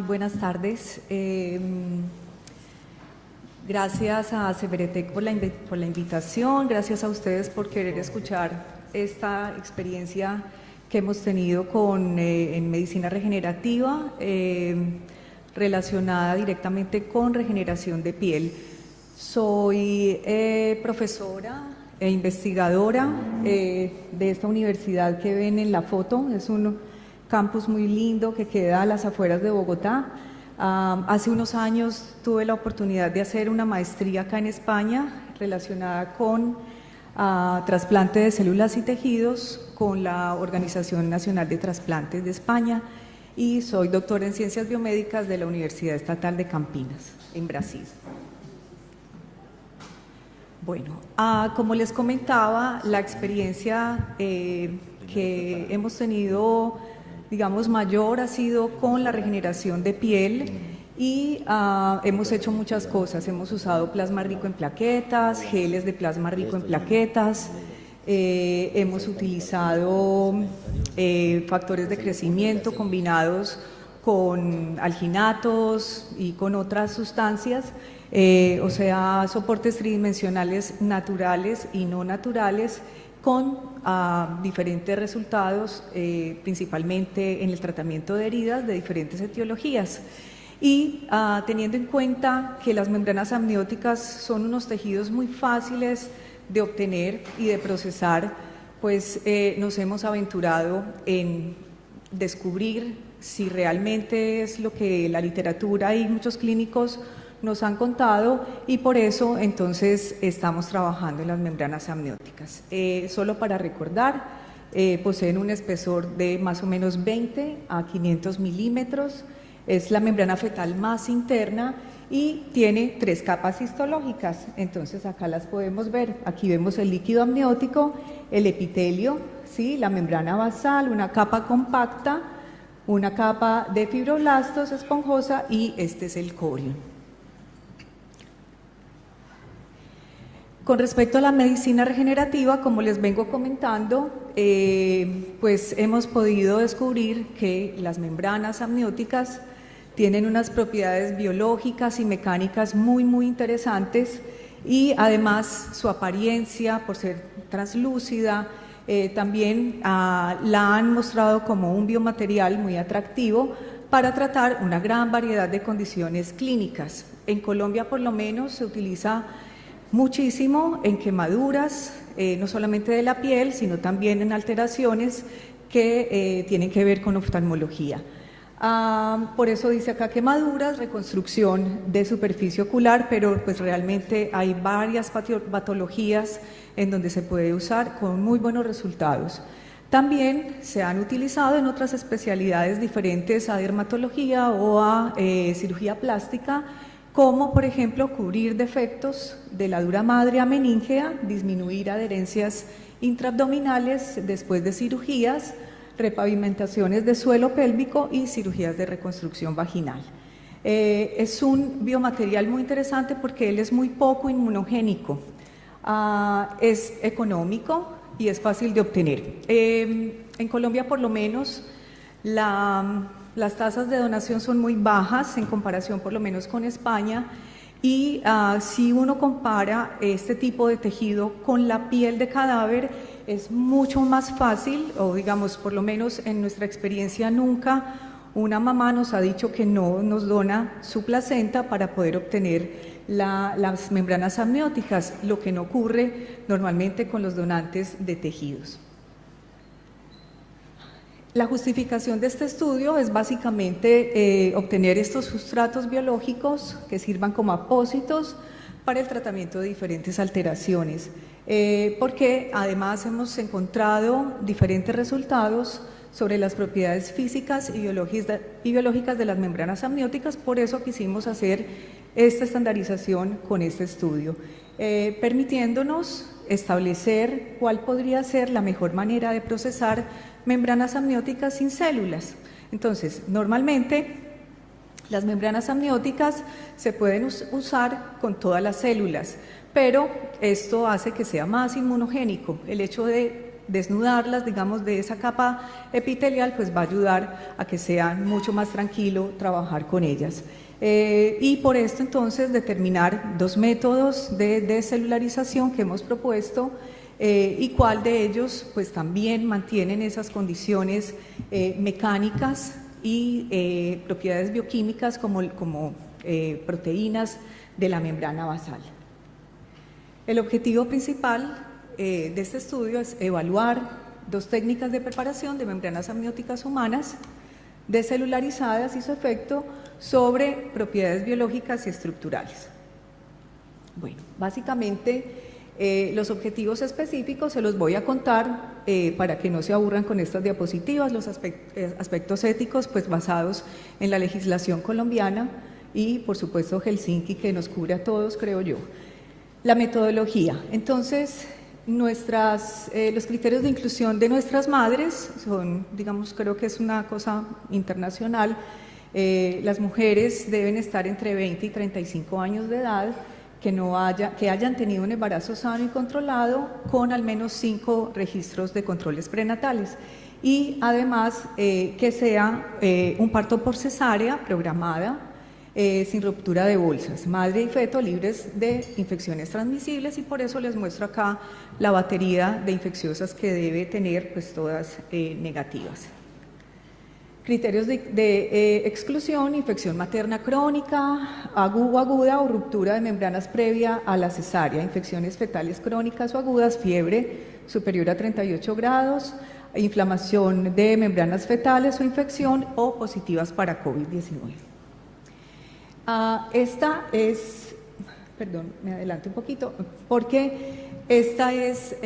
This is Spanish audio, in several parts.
Buenas tardes. Gracias a Severetec por la invitación, gracias a ustedes por querer escuchar esta experiencia que hemos tenido en medicina regenerativa relacionada directamente con regeneración de piel. Soy profesora e investigadora de esta universidad que ven en la foto. Es un campus muy lindo que queda a las afueras de Bogotá. Hace unos años tuve la oportunidad de hacer una maestría acá en España relacionada con trasplante de células y tejidos con la Organización Nacional de Trasplantes de España, y soy doctora en Ciencias Biomédicas de la Universidad Estatal de Campinas, en Brasil. Bueno, como les comentaba, la experiencia que hemos tenido, digamos, mayor ha sido con la regeneración de piel y hemos hecho muchas cosas. Hemos usado plasma rico en plaquetas, geles de plasma rico en plaquetas, hemos utilizado factores de crecimiento combinados con alginatos y con otras sustancias, o sea, soportes tridimensionales naturales y no naturales, con diferentes resultados, principalmente en el tratamiento de heridas de diferentes etiologías. Y teniendo en cuenta que las membranas amnióticas son unos tejidos muy fáciles de obtener y de procesar, pues nos hemos aventurado en descubrir si realmente es lo que la literatura y muchos clínicos nos han contado, y por eso entonces estamos trabajando en las membranas amnióticas. Solo para recordar, poseen un espesor de más o menos 20 a 500 milímetros, es la membrana fetal más interna y tiene 3 capas histológicas. Entonces acá las podemos ver. Aquí vemos el líquido amniótico, el epitelio, ¿sí?, la membrana basal, una capa compacta, una capa de fibroblastos esponjosa, y este es el corion. Con respecto a la medicina regenerativa, como les vengo comentando, pues hemos podido descubrir que las membranas amnióticas tienen unas propiedades biológicas y mecánicas muy interesantes, y además su apariencia, por ser translúcida, también la han mostrado como un biomaterial muy atractivo para tratar una gran variedad de condiciones clínicas. En Colombia, por lo menos, se utiliza muchísimo en quemaduras, no solamente de la piel, sino también en alteraciones que tienen que ver con oftalmología. Por eso dice acá quemaduras, reconstrucción de superficie ocular, pero pues realmente hay varias patologías en donde se puede usar con muy buenos resultados. También se han utilizado en otras especialidades diferentes a dermatología o a cirugía plástica, como por ejemplo cubrir defectos de la dura madre ameníngea, disminuir adherencias intraabdominales después de cirugías, repavimentaciones de suelo pélvico y cirugías de reconstrucción vaginal. Es un biomaterial muy interesante porque él es muy poco inmunogénico, es económico y es fácil de obtener. En Colombia, por lo menos, las tasas de donación son muy bajas en comparación por lo menos con España, y si uno compara este tipo de tejido con la piel de cadáver, es mucho más fácil, o digamos, por lo menos en nuestra experiencia nunca una mamá nos ha dicho que no nos dona su placenta para poder obtener las membranas amnióticas, lo que no ocurre normalmente con los donantes de tejidos. La justificación de este estudio es básicamente obtener estos sustratos biológicos que sirvan como apósitos para el tratamiento de diferentes alteraciones, porque además hemos encontrado diferentes resultados sobre las propiedades físicas y biológicas de las membranas amnióticas. Por eso quisimos hacer esta estandarización con este estudio, permitiéndonos establecer cuál podría ser la mejor manera de procesar membranas amnióticas sin células. Entonces, normalmente las membranas amnióticas se pueden usar con todas las células, pero esto hace que sea más inmunogénico. El hecho de desnudarlas, digamos, de esa capa epitelial, pues va a ayudar a que sea mucho más tranquilo trabajar con ellas. Y por esto entonces determinar 2 métodos de descelularización que hemos propuesto y cuál de ellos pues también mantienen esas condiciones mecánicas y propiedades bioquímicas como proteínas de la membrana basal. El objetivo principal de este estudio es evaluar 2 técnicas de preparación de membranas amnióticas humanas descelularizadas y su efecto sobre propiedades biológicas y estructurales. Bueno, básicamente los objetivos específicos se los voy a contar para que no se aburran con estas diapositivas, los aspectos éticos pues basados en la legislación colombiana y por supuesto Helsinki, que nos cubre a todos, creo yo. La metodología. Entonces, los criterios de inclusión de nuestras madres son, digamos, creo que es una cosa internacional. Las mujeres deben estar entre 20 y 35 años de edad, que hayan tenido un embarazo sano y controlado con al menos 5 registros de controles prenatales y además que sea un parto por cesárea programada, sin ruptura de bolsas, madre y feto libres de infecciones transmisibles, y por eso les muestro acá la batería de infecciosas que debe tener, pues todas negativas. Criterios de exclusión: infección materna crónica, aguda o ruptura de membranas previa a la cesárea, infecciones fetales crónicas o agudas, fiebre superior a 38 grados, inflamación de membranas fetales o infección o positivas para COVID-19. Esta es, perdón, me adelanto un poquito, porque esta es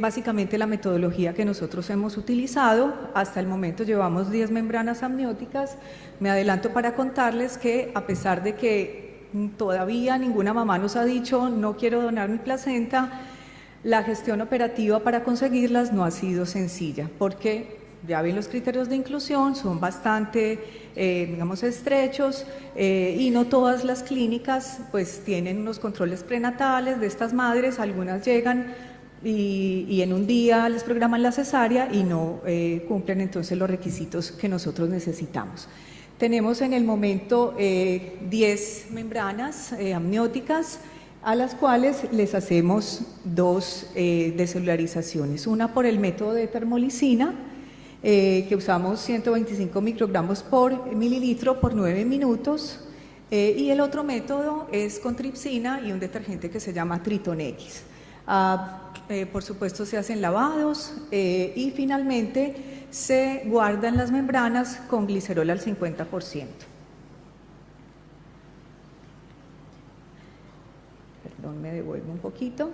básicamente la metodología que nosotros hemos utilizado. Hasta el momento llevamos 10 membranas amnióticas. Me adelanto para contarles que a pesar de que todavía ninguna mamá nos ha dicho no quiero donar mi placenta, la gestión operativa para conseguirlas no ha sido sencilla, porque ya ven, los criterios de inclusión son bastante, digamos, estrechos y no todas las clínicas pues tienen unos controles prenatales de estas madres. Algunas llegan y en un día les programan la cesárea y no cumplen entonces los requisitos que nosotros necesitamos. Tenemos en el momento 10 membranas amnióticas a las cuales les hacemos 2 descelularizaciones, una por el método de termolicina, que usamos 125 microgramos por mililitro por 9 minutos, y el otro método es con tripsina y un detergente que se llama Triton X. Por supuesto se hacen lavados y finalmente se guardan las membranas con glicerol al 50%. Perdón, me devuelvo un poquito.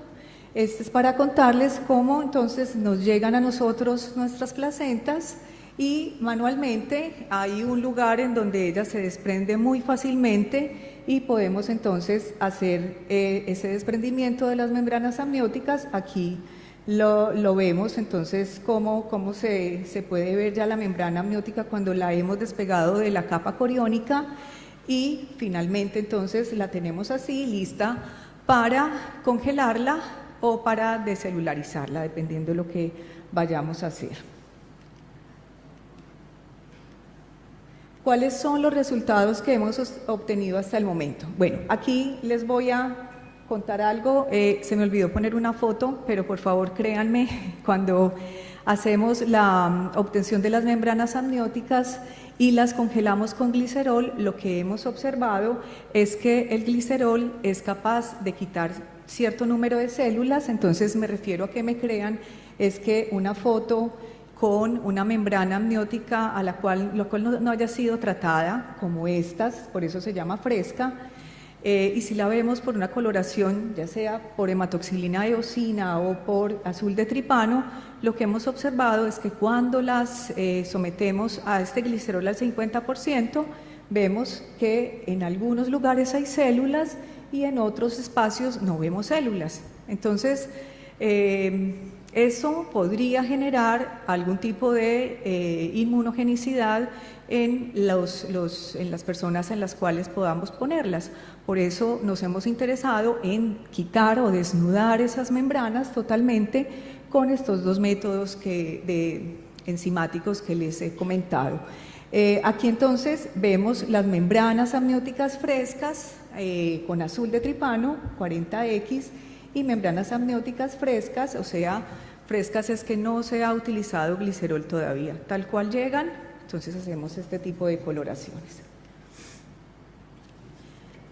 Este es para contarles cómo entonces nos llegan a nosotros nuestras placentas y manualmente hay un lugar en donde ella se desprende muy fácilmente y podemos entonces hacer ese desprendimiento de las membranas amnióticas. Aquí lo vemos entonces cómo se puede ver ya la membrana amniótica cuando la hemos despegado de la capa coriónica y finalmente entonces la tenemos así lista para congelarla o para descelularizarla, dependiendo de lo que vayamos a hacer. ¿Cuáles son los resultados que hemos obtenido hasta el momento? Bueno, aquí les voy a contar algo. Se me olvidó poner una foto, pero por favor créanme, cuando hacemos la obtención de las membranas amnióticas y las congelamos con glicerol, lo que hemos observado es que el glicerol es capaz de quitar cierto número de células. Entonces me refiero a que me crean, es que una foto con una membrana amniótica a la cual no haya sido tratada como estas, por eso se llama fresca, y si la vemos por una coloración, ya sea por hematoxilina eosina o por azul de tripano, lo que hemos observado es que cuando las sometemos a este glicerol al 50%, vemos que en algunos lugares hay células y en otros espacios no vemos células. Entonces, eso podría generar algún tipo de inmunogenicidad en las personas en las cuales podamos ponerlas. Por eso nos hemos interesado en quitar o desnudar esas membranas totalmente con estos dos métodos enzimáticos que les he comentado. Aquí entonces vemos las membranas amnióticas frescas con azul de tripano, 40X, y membranas amnióticas frescas, o sea, frescas es que no se ha utilizado glicerol todavía. Tal cual llegan, entonces hacemos este tipo de coloraciones.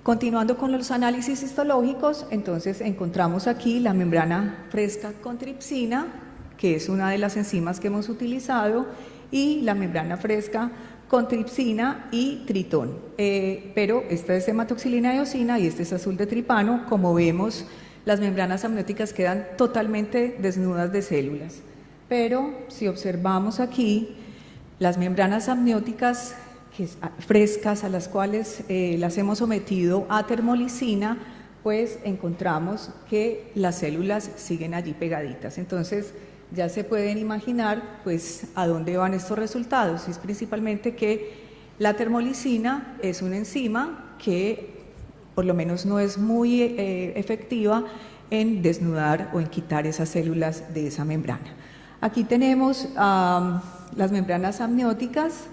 Continuando con los análisis histológicos, entonces encontramos aquí la membrana fresca con tripsina, que es una de las enzimas que hemos utilizado, y la membrana fresca con tripsina y tritón. Pero esta es hematoxilina y eosina y este es azul de tripano. Como vemos, las membranas amnióticas quedan totalmente desnudas de células. Pero si observamos aquí, las membranas amnióticas frescas a las cuales las hemos sometido a termolicina, pues encontramos que las células siguen allí pegaditas. Entonces ya se pueden imaginar pues a dónde van estos resultados. Es principalmente que la termolicina es una enzima que por lo menos no es muy efectiva en desnudar o en quitar esas células de esa membrana. Aquí tenemos las membranas amnióticas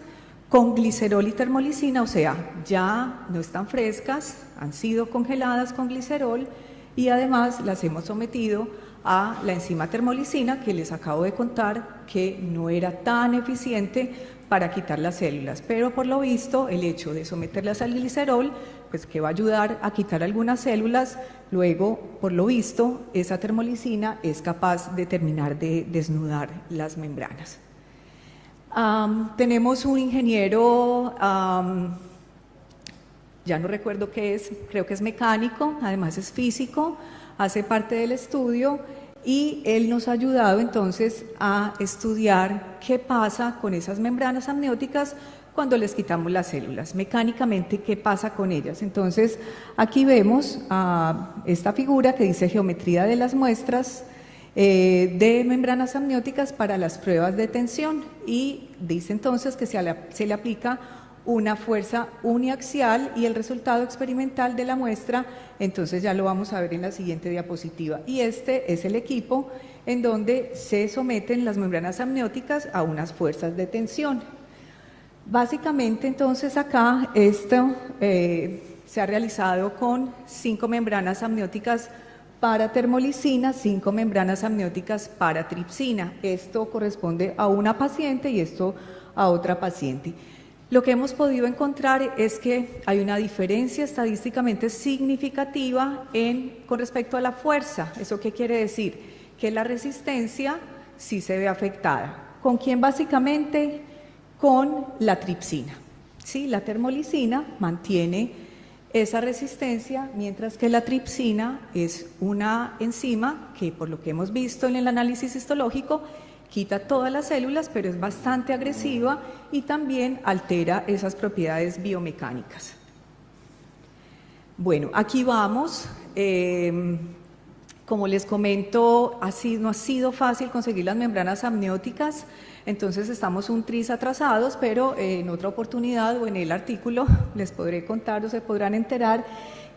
con glicerol y termolicina, o sea, ya no están frescas, han sido congeladas con glicerol y además las hemos sometido a la enzima termolicina que les acabo de contar que no era tan eficiente para quitar las células, pero por lo visto el hecho de someterlas al glicerol pues que va a ayudar a quitar algunas células, luego por lo visto esa termolicina es capaz de terminar de desnudar las membranas. Tenemos un ingeniero, ya no recuerdo qué es, creo que es mecánico, además es físico, hace parte del estudio y él nos ha ayudado entonces a estudiar qué pasa con esas membranas amnióticas cuando les quitamos las células, mecánicamente qué pasa con ellas. Entonces aquí vemos esta figura que dice geometría de las muestras de membranas amnióticas para las pruebas de tensión y dice entonces que se le aplica una fuerza uniaxial y el resultado experimental de la muestra, entonces ya lo vamos a ver en la siguiente diapositiva. Y este es el equipo en donde se someten las membranas amnióticas a unas fuerzas de tensión. Básicamente entonces acá esto se ha realizado con 5 membranas amnióticas para termolicina, 5 membranas amnióticas para tripsina. Esto corresponde a una paciente y esto a otra paciente. Lo que hemos podido encontrar es que hay una diferencia estadísticamente significativa con respecto a la fuerza. ¿Eso qué quiere decir? Que la resistencia sí se ve afectada. ¿Con quién básicamente? Con la tripsina. ¿Sí? La termolicina mantiene esa resistencia, mientras que la tripsina es una enzima que, por lo que hemos visto en el análisis histológico, quita todas las células, pero es bastante agresiva y también altera esas propiedades biomecánicas. Bueno, aquí vamos. Como les comento, no ha sido fácil conseguir las membranas amnióticas, entonces estamos un tris atrasados, pero en otra oportunidad o en el artículo les podré contar o se podrán enterar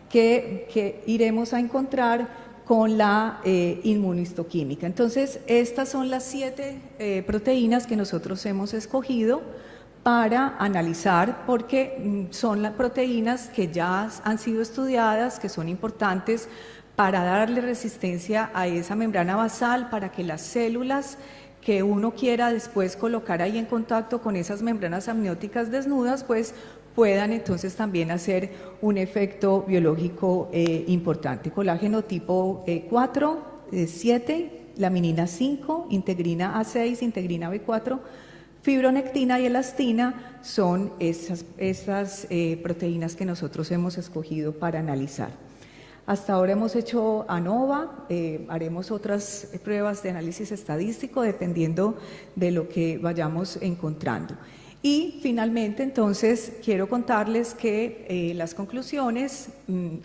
que iremos a encontrar con la inmunohistoquímica. Entonces, estas son las 7 proteínas que nosotros hemos escogido para analizar porque son las proteínas que ya han sido estudiadas, que son importantes para darle resistencia a esa membrana basal, para que las células que uno quiera después colocar ahí en contacto con esas membranas amnióticas desnudas, pues puedan entonces también hacer un efecto biológico importante. Colágeno tipo 4, 7, laminina 5, integrina A6, integrina B4, fibronectina y elastina son esas proteínas que nosotros hemos escogido para analizar. Hasta ahora hemos hecho ANOVA, haremos otras pruebas de análisis estadístico dependiendo de lo que vayamos encontrando. Y finalmente, entonces, quiero contarles que las conclusiones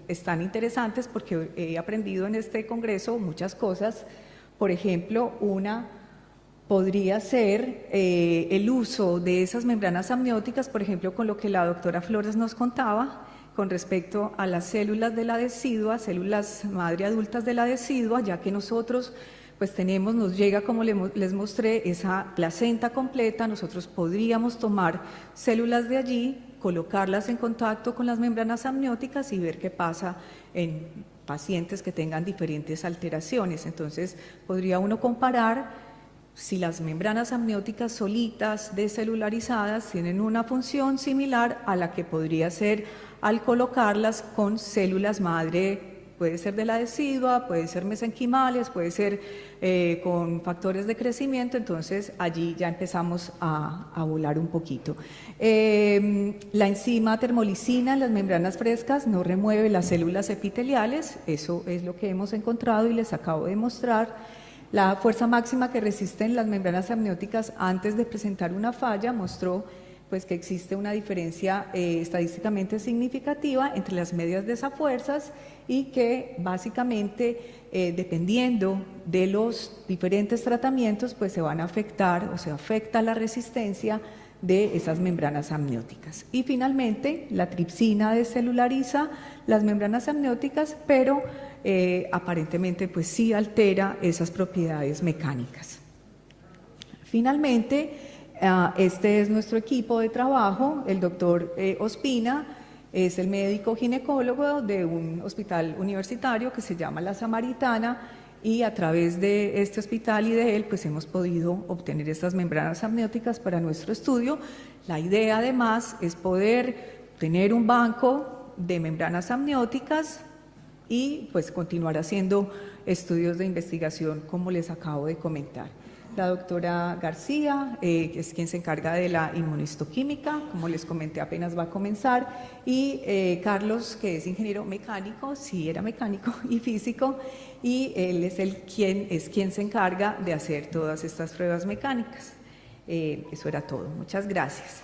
están interesantes porque he aprendido en este congreso muchas cosas. Por ejemplo, una podría ser el uso de esas membranas amnióticas, por ejemplo, con lo que la doctora Flores nos contaba, con respecto a las células de la decidua, células madre adultas de la decidua, ya que nosotros pues tenemos, nos llega, como les mostré, esa placenta completa. Nosotros podríamos tomar células de allí, colocarlas en contacto con las membranas amnióticas y ver qué pasa en pacientes que tengan diferentes alteraciones. Entonces, podría uno comparar si las membranas amnióticas solitas descelularizadas tienen una función similar a la que podría ser al colocarlas con células madre. Puede ser de la decidua, puede ser mesenquimales, puede ser con factores de crecimiento. Entonces allí ya empezamos a volar un poquito. La enzima termolicina en las membranas frescas no remueve las células epiteliales, eso es lo que hemos encontrado y les acabo de mostrar. La fuerza máxima que resisten las membranas amnióticas antes de presentar una falla mostró pues que existe una diferencia estadísticamente significativa entre las medias de esas fuerzas y que básicamente dependiendo de los diferentes tratamientos pues se van a afectar o se afecta la resistencia de esas membranas amnióticas. Y finalmente la tripsina descelulariza las membranas amnióticas, pero aparentemente pues sí altera esas propiedades mecánicas. Finalmente, este es nuestro equipo de trabajo. El doctor Ospina es el médico ginecólogo de un hospital universitario que se llama La Samaritana, y a través de este hospital y de él pues hemos podido obtener estas membranas amnióticas para nuestro estudio. La idea además es poder tener un banco de membranas amnióticas y pues continuar haciendo estudios de investigación como les acabo de comentar. La doctora García es quien se encarga de la inmunohistoquímica, como les comenté apenas va a comenzar, y Carlos, que es ingeniero mecánico, sí era mecánico y físico, y él es quien se encarga de hacer todas estas pruebas mecánicas. Eso era todo. Muchas gracias.